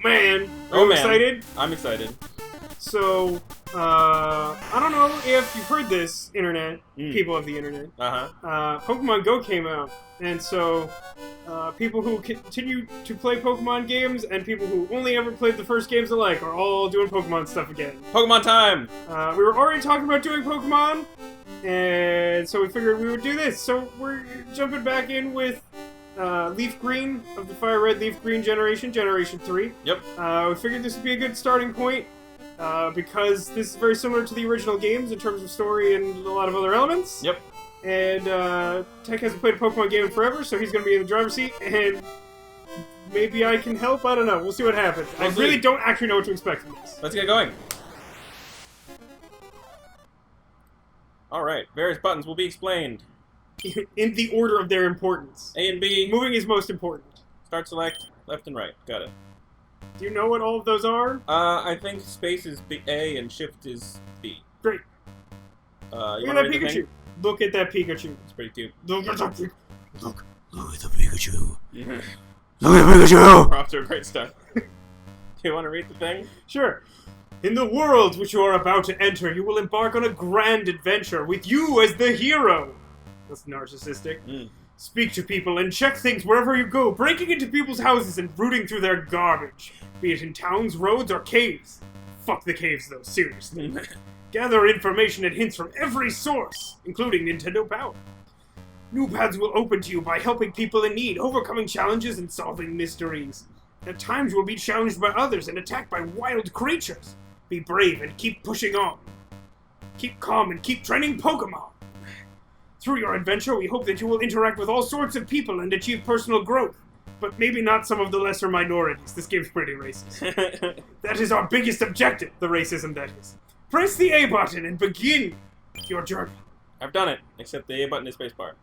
Man, Oh, man. excited? I'm excited. So, I don't know if you've heard this, internet, people of the internet. Pokemon Go came out, and so people who continue to play Pokemon games and people who only ever played the first games alike are all doing Pokemon stuff again. Pokemon time! We were already talking about doing Pokemon, and so we figured we would do this. So we're jumping back in with Leaf Green of the Fire Red Leaf Green Generation 3. Yep. We figured this would be a good starting point. Because this is very similar to the original games in terms of story and a lot of other elements. Yep. And Tech hasn't played a Pokemon game in forever, so he's going to be in the driver's seat, and maybe I can help. I don't know. We'll see what happens. I really don't actually know what to expect from this. Let's get going. Alright, various buttons will be explained. In the order of their importance. A and B. Moving is most important. Start, select, left and right. Got it. Do you know what all of those are? I think space is A and shift is B. Great. You Look at that Pikachu. Look at that Pikachu. It's pretty cute. Look at that Pikachu. Look at the Pikachu. Yeah. Look at the Pikachu! We're off to a great start. Do you want to read the thing? Sure. In the world which you are about to enter, you will embark on a grand adventure with you as the hero. That's narcissistic. Speak to people and check things wherever you go, breaking into people's houses and rooting through their garbage. Be it in towns, roads, or caves. Fuck the caves, though, seriously. Gather information and hints from every source, including Nintendo Power. New paths will open to you by helping people in need, overcoming challenges, and solving mysteries. At times you will be challenged by others and attacked by wild creatures. Be brave and keep pushing on. Keep calm and keep training Pokemon. Through your adventure, we hope that you will interact with all sorts of people and achieve personal growth. But maybe not some of the lesser minorities. This game's pretty racist. That is our biggest objective, the racism that is. Press the A button and begin your journey. I've done it, except the A button is spacebar.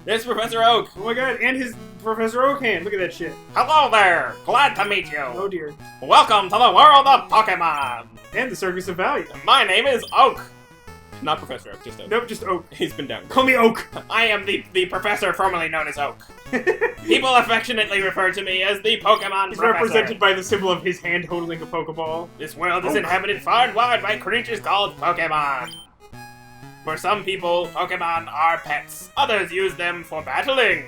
There's Professor Oak! Oh my god, and his Professor Oak hand. Look at that shit. Hello there! Glad to meet you! Oh dear. Welcome to the world of Pokemon! And the Circus of Value. My name is Oak! Not Professor Oak, just Oak. Nope, just Oak. He's been down. Call me Oak! I am the professor formerly known as Oak. People affectionately refer to me as the Pokemon He's Professor. represented by the symbol of his hand holding a Pokeball. This world is inhabited far and wide by creatures called Pokemon. For some people, Pokemon are pets. Others use them for battling,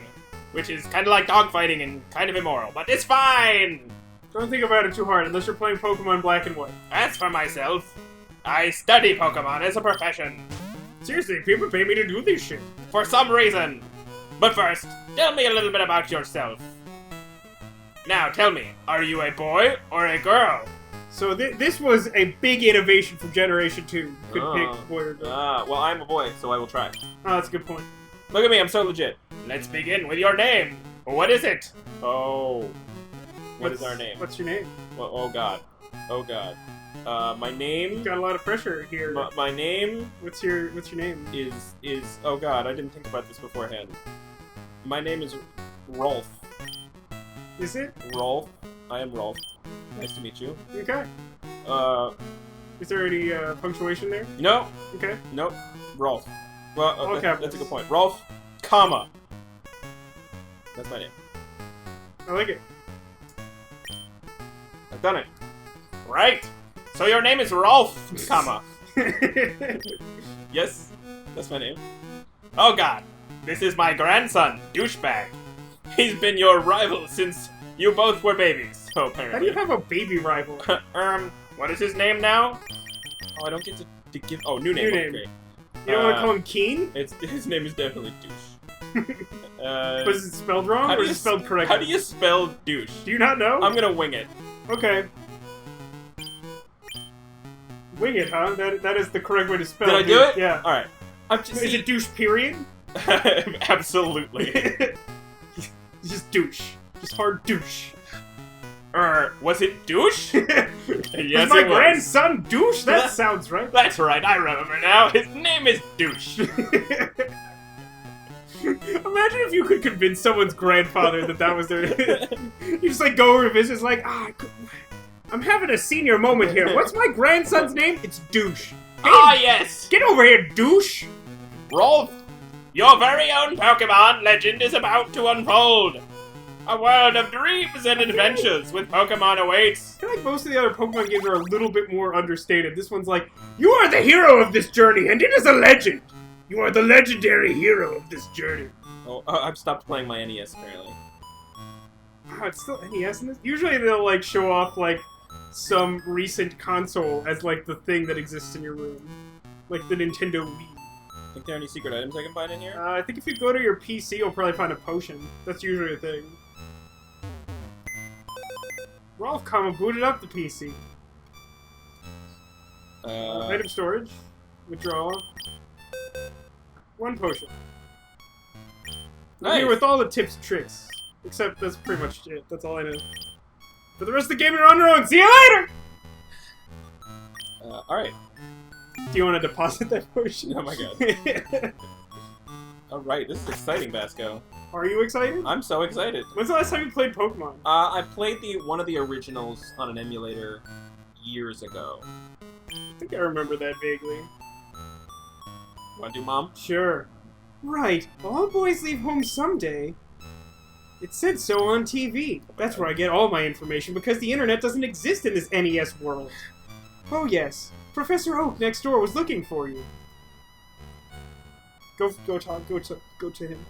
which is kind of like dogfighting and kind of immoral, but it's fine! Don't think about it too hard unless you're playing Pokemon Black and White. As for myself, I study Pokemon as a profession. Seriously, people pay me to do this shit. For some reason. But first, tell me a little bit about yourself. Now, tell me, are you a boy or a girl? So this was a big innovation from Generation 2. You could pick boy or girl. Well, I'm a boy, so I will try. Oh, that's a good point. Look at me, I'm so legit. Let's begin with your name. What is it? Oh. What is our name? What's your name? Well, oh god. Oh god. My name... Got a lot of pressure here. My name... What's your name? Is... Oh god, I didn't think about this beforehand. My name is Rolf. Is it? Rolf. I am Rolf. Nice to meet you. Okay. Is there any punctuation there? No. Okay. Nope. Rolf. Well, Okay. that's a good point. Rolf, comma. That's my name. I like it. I've done it. Right. So your name is Rolf, comma. Yes, that's my name. Oh god. This is my grandson, Douchebag. He's been your rival since you both were babies, so apparently. How do you have a baby rival? What is his name now? Oh, I don't get to give... Oh, new name. New name. Great. You don't want to call him Keen? His name is definitely Douche. Was it spelled wrong or is it spelled correctly? How do you spell douche? Do you not know? I'm gonna wing it. Okay. Wing it, huh? That is the correct way to spell Did I it. do it? Yeah. Alright. Is it douche period? Absolutely. Just douche. Just hard douche. Was it Douche? Yes, Was my it was. grandson douche? That sounds right. That's right, I remember now. His name is Douche. Imagine if you could convince someone's grandfather that was their... You just like go over to visit, it's like, I'm having a senior moment here. What's my grandson's name? It's Douche. Hey, Yes! get over here, Douche! Rolf, Your very own Pokemon legend is about to unfold. A world of dreams and adventures with Pokemon awaits. I feel like most of the other Pokemon games are a little bit more understated. This one's like, you are the hero of this journey, and it is a legend. You are the legendary hero of this journey. Oh, I've stopped playing my NES apparently. Wow, it's still NES in this? Usually they'll, like, show off, like, some recent console as, like, the thing that exists in your room. Like the Nintendo Wii. Think there are any secret items I can find in here? I think if you go to your PC, you'll probably find a potion. That's usually a thing. Rolf, booted up the PC. Item storage. Withdrawal. 1 potion. Nice. Here with all the tips and tricks. Except that's pretty much it. That's all I know. For the rest of the game, you're on your own. See you later! Alright. Do you want to deposit that potion? Oh my god. Alright, this is exciting, Vasco. Are you excited? I'm so excited. When's the last time you played Pokemon? I played one of the originals on an emulator years ago. I think I remember that vaguely. Wanna do, Mom? Sure. Right. All boys leave home someday. It said so on TV. That's where I get all my information because the internet doesn't exist in this NES world. Oh yes. Professor Oak next door was looking for you. Go to him.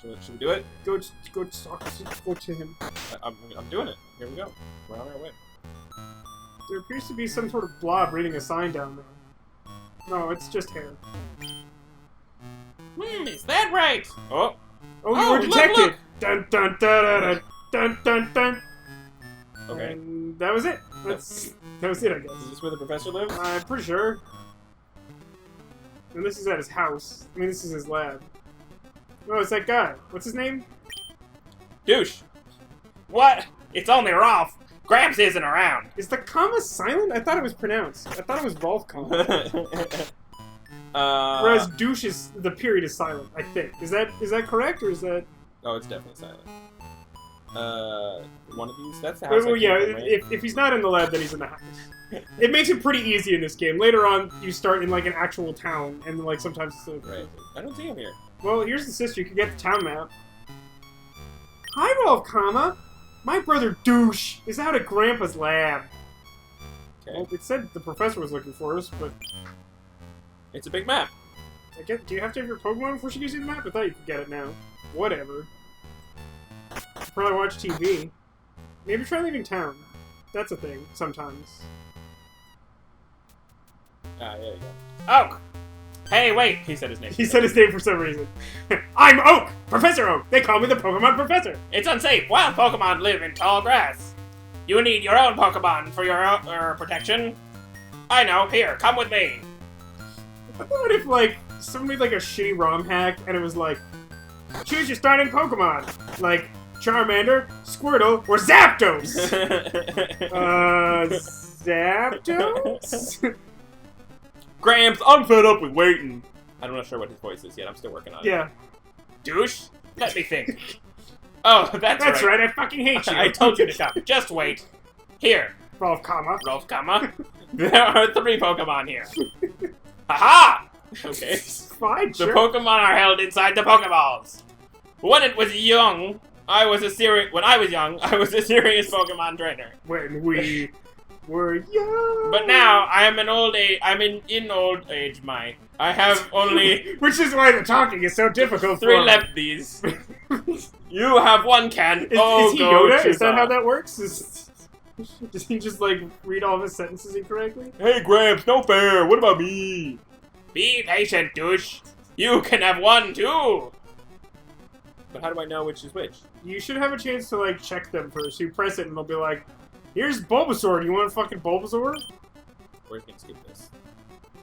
Should we do it? Go to him. I'm doing it. Here we go. We're on our way. There appears to be some sort of blob reading a sign down there. No, it's just hair. Is that right? Oh! Oh, you were look, detected! look. Dun dun dun dun dun dun dun. Okay. And that was it. That was it, I guess. Is this where the professor lives? I'm pretty sure. And this is at his house. I mean, this is his lab. Oh, it's that guy. What's his name? Douche! What? It's only Rolf. Gramps isn't around. Is the comma silent? I thought it was pronounced. I thought it was Rolf comma. Whereas douche is the period is silent. I think. Is that correct or is that? Oh, it's definitely silent. One of these. That's the house. Well, yeah. From, right? If he's not in the lab, then he's in the house. It makes it pretty easy in this game. Later on, you start in like an actual town, and like sometimes it's right. I don't see him here. Well, here's the sister. You can get the town map. Hi, Rolf, comma. My brother Douche is out at Grandpa's lab. Okay. Well, it said the professor was looking for us, but It's a big map. I guess, do you have to have your Pokemon before she gives you the map? I thought you could get it now. Whatever. Probably watch TV. Maybe try leaving town. That's a thing, sometimes. Ah, there you go. Oak! Hey, wait! He said his name. He said his name for some reason. I'm Oak! Professor Oak! They call me the Pokemon Professor! It's unsafe. Wild Pokemon live in tall grass. You need your own Pokemon for your protection. I know. Here, come with me. What if, like, somebody made, like, a shitty ROM hack, and it was like, choose your starting Pokemon! Like, Charmander, Squirtle, or Zapdos! Zapdos? Gramps, I'm fed up with waiting. I'm not sure what his voice is yet. I'm still working on it. Yeah. Douche? Let me think. Oh, that's right, I fucking hate you! I told you to come. Just wait. Here, Rolf, comma. Rolf, comma. There are 3 Pokemon here. Haha! Okay. Fine, The sure. Pokemon are held inside the Pokeballs. When I was young, I was a serious Pokemon trainer. When we were young. But now I am in old age. I have only Which is why the talking is so difficult 3 for lefties. You have 1 can. Is he go Yoda? Is that Chusa. how that works? Does he just, like, read all of his sentences incorrectly? Hey, Gramps, no fair. What about me? Be patient, Douche. You can have 1 too. But how do I know which is which? You should have a chance to, like, check them first. You press it and they'll be like, here's Bulbasaur. Do you want a fucking Bulbasaur? We're gonna skip this.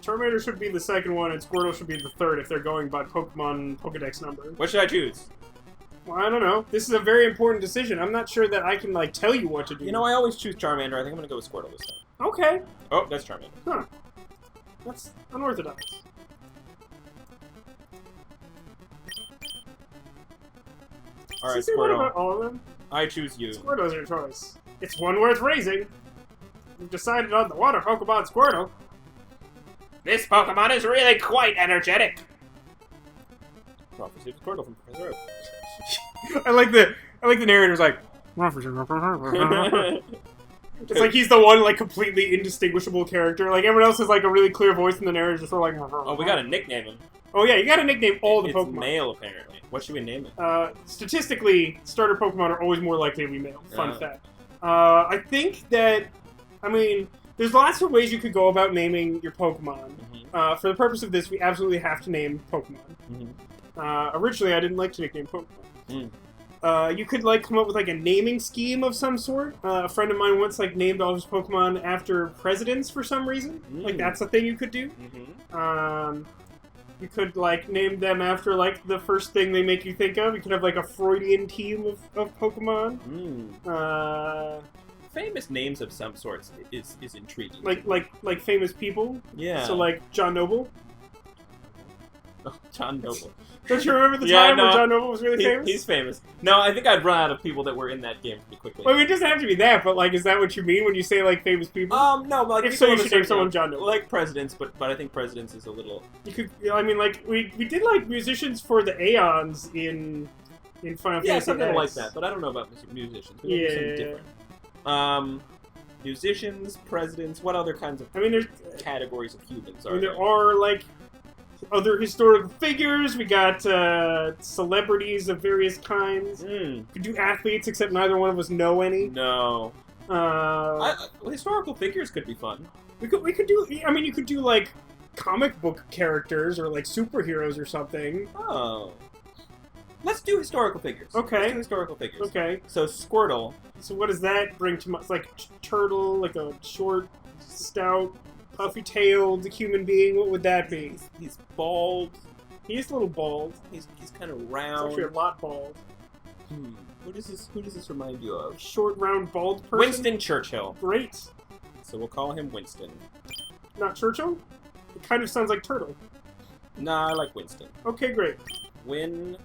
Charmander should be the second one, and Squirtle should be the third if they're going by Pokemon Pokedex number. What should I choose? Well, I don't know. This is a very important decision. I'm not sure that I can, like, tell you what to do. You know, I always choose Charmander. I think I'm gonna go with Squirtle this time. Okay. Oh, that's Charmander. Huh. That's unorthodox. Alright, Does it say what Squirtle. about all of them? I choose you. Squirtle's your choice. It's one worth raising. We've decided on the water Pokemon Squirtle. This Pokemon is really quite energetic. Rolf receives a Squirtle from Professor Oak. I like the narrator's like. It's like he's the one like completely indistinguishable character. Like everyone else has like a really clear voice, and the narrator's just sort of like. Oh, we gotta nickname him. Oh yeah, you gotta nickname all the Pokemon. It's male apparently. What should we name it? Statistically, starter Pokemon are always more likely to be male. Fun fact. I think that, I mean, there's lots of ways you could go about naming your Pokemon. Mm-hmm. For the purpose of this, we absolutely have to name Pokemon. Mm-hmm. Originally, I didn't like to nickname Pokemon. Mm. You could like come up with like a naming scheme of some sort. A friend of mine once like named all his Pokemon after presidents for some reason. Like that's a thing you could do. Mm-hmm. You could like name them after like the first thing they make you think of. You could have like a Freudian team of Pokemon. Famous names of some sorts is intriguing. Like famous people. Yeah. So like John Noble. Oh, John Noble. Don't you remember the time where John Noble was really famous? He's famous. No, I think I'd run out of people that were in that game pretty quickly. Well, I mean, it doesn't have to be that, but like, is that what you mean when you say like famous people? No, but like, if so, you should name someone John Noble. Like presidents, but I think presidents is a little. You could, I mean, like we did like musicians for the Aeons in Final Fantasy. Yeah, something like that. But I don't know about musicians. We do something different. Musicians, presidents. What other kinds of? there's categories of humans are there? There are like other historical figures. We got celebrities of various kinds. We could do athletes, except neither one of us know any. No. Historical figures could be fun. We could do. I mean, you could do like comic book characters or like superheroes or something. Oh. Let's do historical figures. Okay. Let's do historical figures. Okay. So Squirtle. So what does that bring to mind? It's like turtle, like a short, stout, puffy-tailed human being. What would that be? He's bald. He is a little bald. He's kind of He's round. actually a lot bald. Who does this remind you of? Short, round, bald person? Winston Churchill. Great. So we'll call him Winston. Not Churchill? It kind of sounds like Turtle. Nah, I like Winston. Okay, great. Win.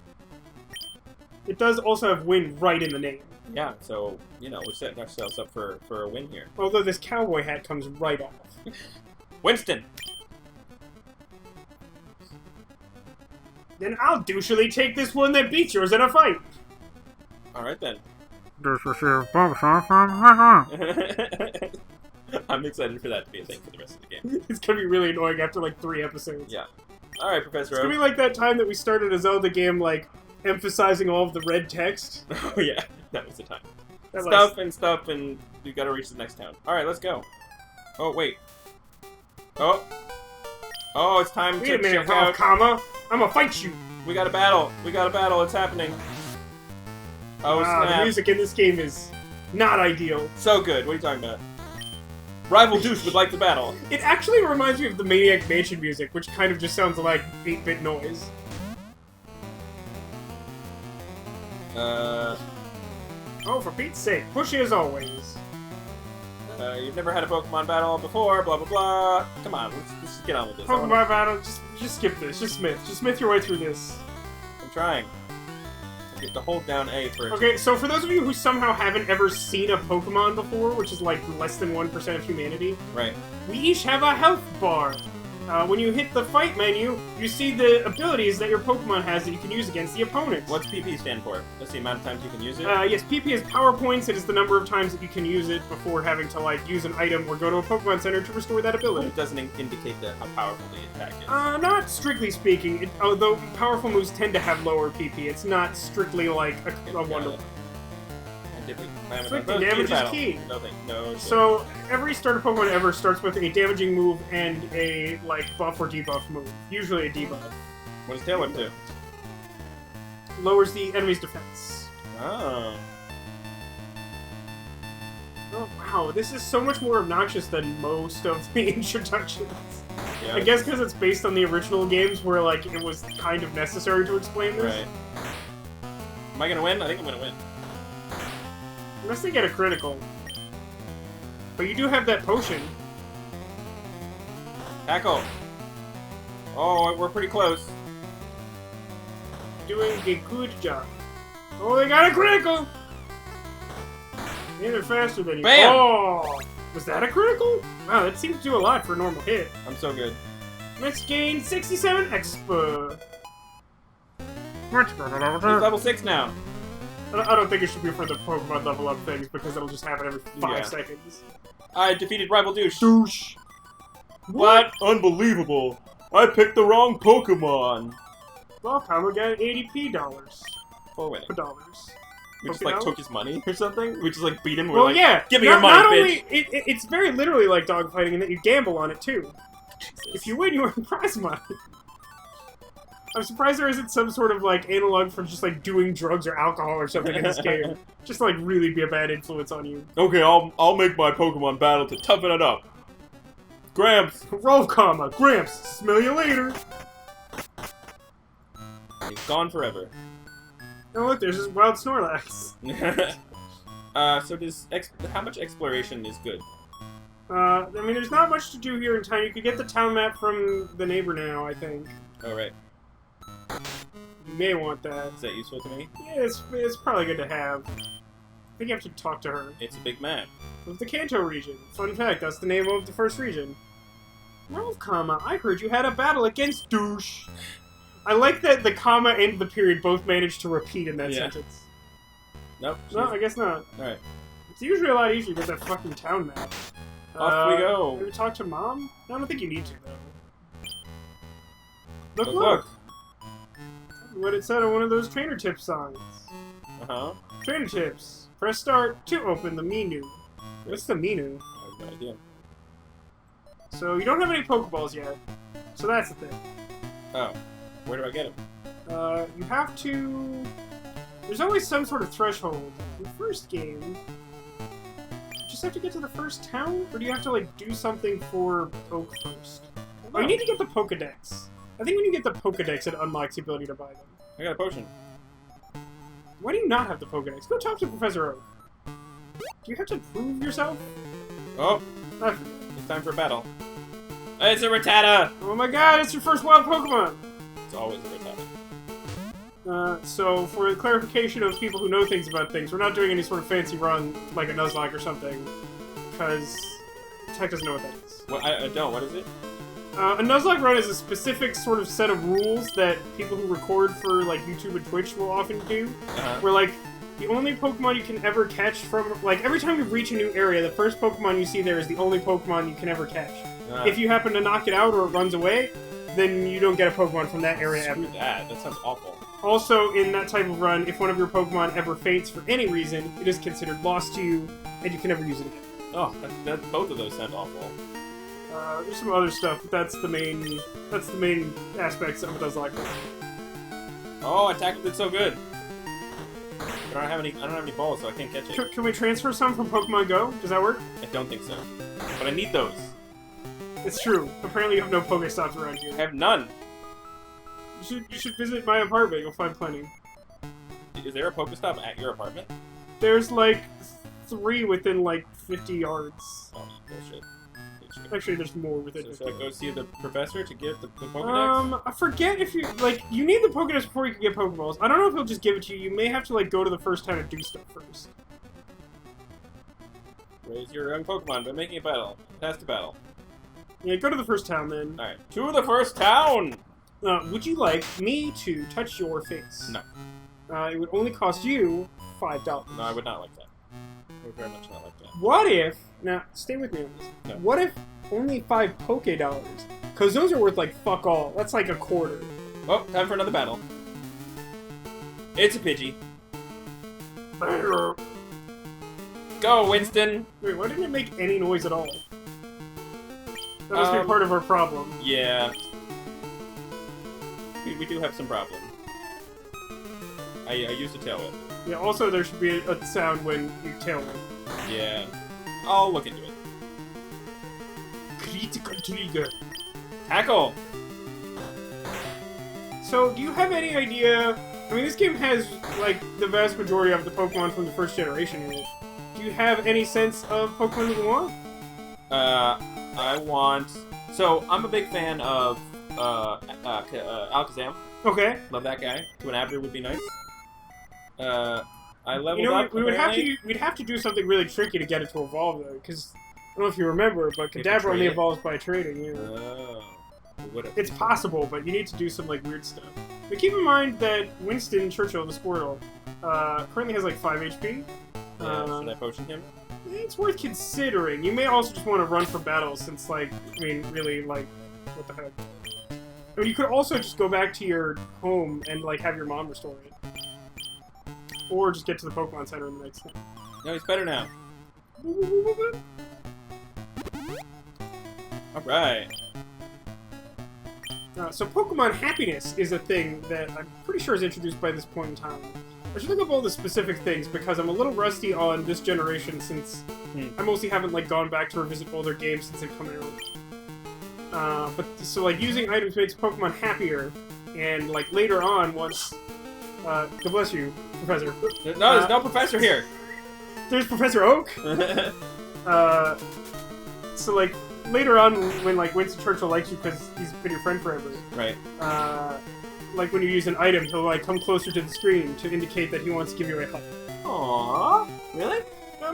It does also have win right in the name. Yeah, so, we're setting ourselves up for a win here. Although this cowboy hat comes right off. Winston! Then I'll douchily take this one that beats yours in a fight. Alright then. I'm excited for that to be a thing for the rest of the game. It's gonna be really annoying after like 3 episodes. Yeah. Alright, Professor It's Oak. gonna be like that time that we started a Zelda game, like, emphasizing all of the red text. Oh yeah, that was the time. That Stuff, and you gotta reach the next town. Alright, let's go. Oh, wait. Oh, it's time Wait to a minute, check Rolf, out. comma. I'm gonna fight you. We got a battle. It's happening. Oh, Wow, snap. the music in this game is not ideal. So good. What are you talking about? Rival Douche would like the battle. It actually reminds me of the Maniac Mansion music, which kind of just sounds like 8-bit noise. Oh, for Pete's sake, pushy as always. You've never had a Pokemon battle before, blah blah blah. Come on, let's just get on with this. Pokemon battle, just skip this. Just smith your way through this. I'm trying. I get to hold down A for Okay, so for those of you who somehow haven't ever seen a Pokemon before, which is like less than 1% of humanity, Right. we each have a health bar. When you hit the fight menu, you see the abilities that your Pokemon has that you can use against the opponent. What's PP stand for? That's the amount of times you can use it? Yes, PP is power points. It is the number of times that you can use it before having to, like, use an item or go to a Pokemon Center to restore that But ability. it doesn't indicate how powerful the attack is. Not strictly speaking. Although powerful moves tend to have lower PP, it's not strictly, like, a wonderful... 50 damage is key. No. So, every starter Pokemon ever starts with a damaging move and a, like, buff or debuff move. Usually a debuff. What does Tail Whip do? Lowers the enemy's defense. Oh. Oh, wow. This is so much more obnoxious than most of the introductions. Yeah. I guess because it's based on the original games where, like, it was kind of necessary to explain this. Right. Am I gonna win? I think I'm gonna win. Unless they get a critical. But you do have that potion. Tackle! Oh, we're pretty close. Doing a good job. Oh, they got a critical! Yeah, they're faster than you. Bam! Oh! Was that a critical? Wow, that seems to do a lot for a normal hit. I'm so good. Let's gain 67 Expa. Much better level He's 10. level 6 now. I don't think it should be for the Pokemon level up things because it'll just happen every 5 Yeah. seconds. I defeated rival Douche. Douche. What? Unbelievable. I picked the wrong Pokemon. Well, Kama got $80 dollars. For winning. For dollars. We just, Okay, like, now? took his money or something? We just, like, beat him? Well, We're like, yeah. give me your money, not bitch. Only, it's very literally like dogfighting in that you gamble on it, too. If you win, you earn prize money. I'm surprised there isn't some sort of, like, analog for just, like, doing drugs or alcohol or something in this game. Just, like, really be a bad influence on you. Okay, I'll make my Pokemon battle to toughen it up. Gramps. Rolf, Gramps, smell you later. He's gone forever. Oh, look, there's this wild Snorlax. So how much exploration is good? I mean, there's not much to do here in town. You could get the town map from the neighbor now, I think. Oh, right. You may want that. Is that useful to me? Yeah, it's probably good to have. I think you have to talk to her. It's a big map. Of the Kanto region. Fun fact, that's the name of the first region. Rolf, I heard you had a battle against Douche. I like that the comma and the period both managed to repeat in that sentence. Nope. No, I guess not. Alright. It's usually a lot easier to get that fucking town map. Off we go. Maybe talk to Mom? I don't think you need to, though. Look! What it said on one of those trainer tips songs. Uh-huh. Trainer tips. Press start to open the menu. What's the menu? I have no idea. So you don't have any Pokeballs yet. So that's the thing. Oh. Where do I get them? You have to... There's always some sort of threshold. In the first game, you just have to get to the first town? Or do you have to, like, do something for Oak first? Oh, you need to get the Pokedex. I think when you get the Pokedex, it unlocks the ability to buy them. I got a potion. Why do you not have the Pokedex? Go talk to Professor Oak. Do you have to prove yourself? Oh, I forget. it's time for a battle. It's a Rattata! Oh my god, it's your first wild Pokemon! It's always a Rattata. So, for the clarification of people who know things about things, we're not doing any sort of fancy run, like a Nuzlocke or something, because Tech doesn't know what that is. What? I don't. What is it? A Nuzlocke run is a specific sort of set of rules that people who record for, like, YouTube and Twitch will often do, where, like, the only Pokemon you can ever catch from, like, every time you reach a new area, the first Pokemon you see there is the only Pokemon you can ever catch. If you happen to knock it out or it runs away, then you don't get a Pokemon from that area ever. Screw that. That sounds awful. Also, in that type of run, if one of your Pokemon ever faints for any reason, it is considered lost to you, and you can never use it again. Oh, both of those sound awful. There's some other stuff, but that's the main aspects of it. Like, oh, Attack did so good. I don't have any balls, so I can't catch it. Can we transfer some from Pokemon Go? Does that work? I don't think so. But I need those. It's true. Apparently you have no Pokestops around here. I have none. You should visit my apartment. You'll find plenty. Is there a Pokestop at your apartment? There's like 3 within like 50 yards. Oh, bullshit. Actually, there's more within. So should I go see the professor to get the Pokedex? I forget if you you need the Pokedex before you can get Pokeballs. I don't know if he'll just give it to you. You may have to like go to the first town and do stuff first. Raise your young Pokemon by making a battle. Pass the battle. Yeah, go to the first town then. Alright, to the first town! Would you like me to touch your face? No. It would only cost you $5. No, I would not like that. I would very much not like that. What if... Now, stay with me on this. No. What if only $5 Poké? Because those are worth, like, fuck all. That's like a quarter. Oh, time for another battle. It's a Pidgey. Go, Winston! Wait, why didn't it make any noise at all? That must be part of our problem. Yeah. We do have some problem. I used to tail whip. Yeah, also there should be a sound when you tail whip. Yeah. I'll look into it. Critical trigger. Tackle! So, do you have any idea... I mean, this game has, like, the vast majority of the Pokemon from the first generation in it. Do you have any sense of Pokemon that you want? I want... So, I'm a big fan of, Alakazam. Okay. Love that guy. Twinabder would be nice. I leveled up, we'd have to do something really tricky to get it to evolve, though, because... I don't know if you remember, but Kadabra only evolves by trading, yeah. Oh. It's possible, but you need to do some, like, weird stuff. But keep in mind that Winston Churchill, the Squirtle, currently has like 5 HP. Should I potion him? It's worth considering. You may also just want to run for battle since, like, I mean, really, like, what the heck. I mean, you could also just go back to your home and, like, have your mom restore it. Or just get to the Pokemon Center in the next thing. No, he's better now. Alright. So Pokemon Happiness is a thing that I'm pretty sure is introduced by this point in time. I should look up all the specific things because I'm a little rusty on this generation since I mostly haven't like gone back to revisit older games since they've come out. But so like using items makes Pokemon happier, and like later on once, God bless you, Professor. No, there's no professor here. There's Professor Oak. So like later on when like Winston Churchill likes you because he's been your friend forever. Right. Like when you use an item, he'll like come closer to the screen to indicate that he wants to give you a hug. Aww. Really?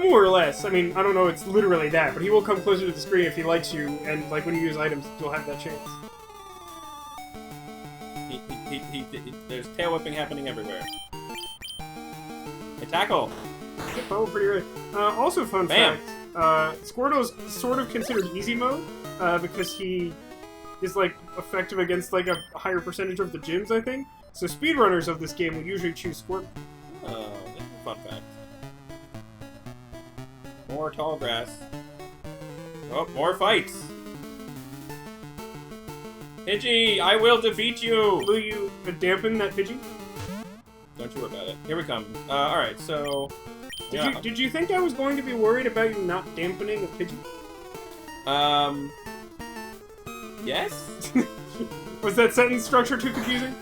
More or less. I mean, I don't know it's literally that, but he will come closer to the screen if he likes you, and like when you use items, you'll have that chance. There's tail whipping happening everywhere. Hey, tackle! Oh, pretty right. Also, fun Bam. fact, Squirtle's sort of considered easy mode, because he is, like, effective against, like, a higher percentage of the gyms, I think. So speedrunners of this game will usually choose Squirtle. Oh, that's a fun fact. More tall grass. Oh, more fights! Pidgey, I will defeat you! Will you dampen that Pidgey? Don't you worry about it. Here we come. Alright, so... Did you think I was going to be worried about you not dampening a Pidgey? Yes? Was that sentence structure too confusing?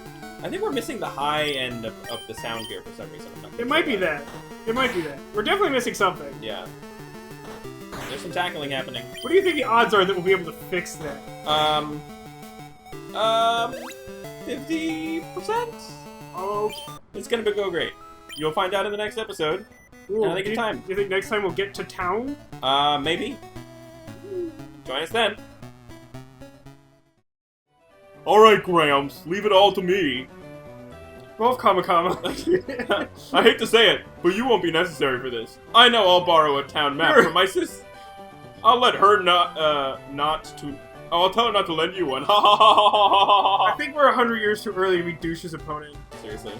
I think we're missing the high end of the sound here for some reason. I'm not It might be that. It might be that. We're definitely missing something. Yeah. There's some tackling happening. What do you think the odds are that we'll be able to fix that? 50%? Okay. It's gonna go great. You'll find out in the next episode. Ooh, Have a good time. You think next time we'll get to town? Maybe. Join us then. Alright, Grams, leave it all to me. Rolf Kamakama. I hate to say it, but you won't be necessary for this. I know I'll borrow a town map from my sis. I'll let her I'll tell her not to lend you one. Ha ha ha ha ha ha ha. I think we're 100 years too early to be Douche's opponent. Seriously.